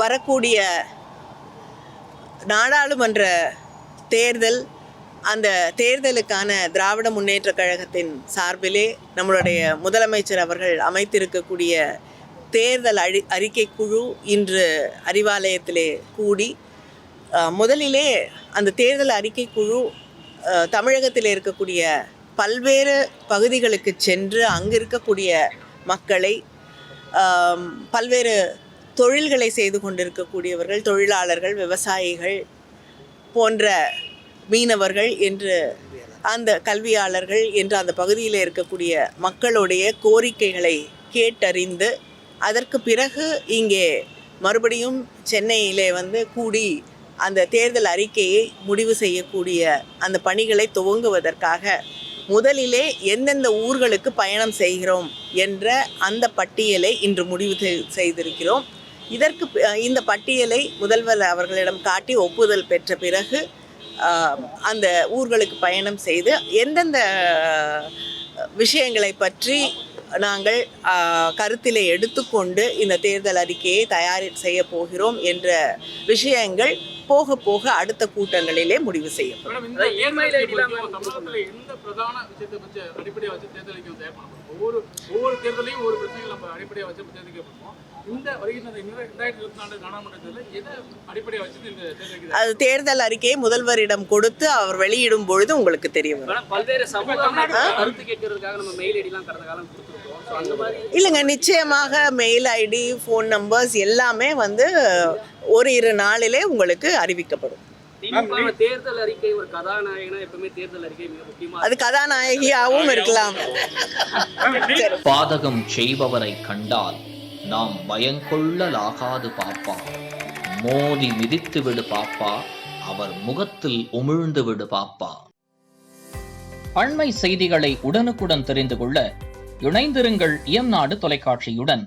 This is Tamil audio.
வரக்கூடிய நாடாளுமன்ற தேர்தல், அந்த தேர்தலுக்கான திராவிட முன்னேற்ற கழகத்தின் சார்பிலே நம்மளுடைய முதலமைச்சர் அவர்கள் அமைத்திருக்கக்கூடிய தேர்தல் அறிக்கை குழு இன்று அறிவாலயத்திலே கூடி, முதலிலே அந்த தேர்தல் அறிக்கை குழு தமிழகத்தில் இருக்கக்கூடிய பல்வேறு பகுதிகளுக்கு சென்று அங்கு இருக்கக்கூடிய மக்களை, பல்வேறு தொழில்களை செய்து கொண்டிருக்கக்கூடியவர்கள், தொழிலாளர்கள், விவசாயிகள் போன்ற மீனவர்கள் என்று அந்த கல்வியாளர்கள் என்று அந்த பகுதியில் இருக்கக்கூடிய மக்களுடைய கோரிக்கைகளை கேட்டறிந்து, அதற்கு பிறகு இங்கே மறுபடியும் சென்னையிலே கூடி அந்த தேர்தல் அறிக்கையை முடிவு செய்யக்கூடிய அந்த பணிகளை துவங்குவதற்காக முதலிலே எந்தெந்த ஊர்களுக்கு பயணம் செய்கிறோம் என்ற அந்த பட்டியலை இன்று முடிவு செய்திருக்கிறோம். இந்த பட்டியலை முதல்வர் அவர்களிடம் காட்டி ஒப்புதல் பெற்ற பிறகு அந்த ஊர்களுக்கு பயணம் செய்து எந்தெந்த விஷயங்களை பற்றி நாங்கள் கருத்திலே எடுத்துக்கொண்டு இந்த தேர்தல் அறிக்கையை தயார் செய்ய போகிறோம் என்ற விஷயங்கள் போக போக அடுத்த கூட்டங்களிலே முடிவு செய்யப்படும். அது தேர்தல் அறிக்கையை முதல்வரிடம் கொடுத்து அவர் வெளியிடும் பொழுது உங்களுக்கு தெரியும். இல்லைங்க, நிச்சயமாக மெயில் ஐடி, ஃபோன் நம்பர்ஸ் எல்லாமே ஓரிரு நாளிலே உங்களுக்கு அறிவிக்கப்படும். தேர்தல் அறிக்கை ஒரு கதாநாயகனா எப்பவுமே தேர்தல் அறிக்கை மிக முக்கியமா, அது கதாநாயகியாகவும் இருக்கலாம். பாதகம் செய்பவரை கண்டால் நாம் பயங்கொள்ளலாகாது பாப்பா, மோதி மிதித்து விடு பாப்பா, அவர் முகத்தில் உமிழ்ந்து விடு பாப்பா. அண்மை செய்திகளை உடனுக்குடன் தெரிந்து கொள்ள இணைந்திருங்கள் இயம்நாடு தொலைக்காட்சியுடன்.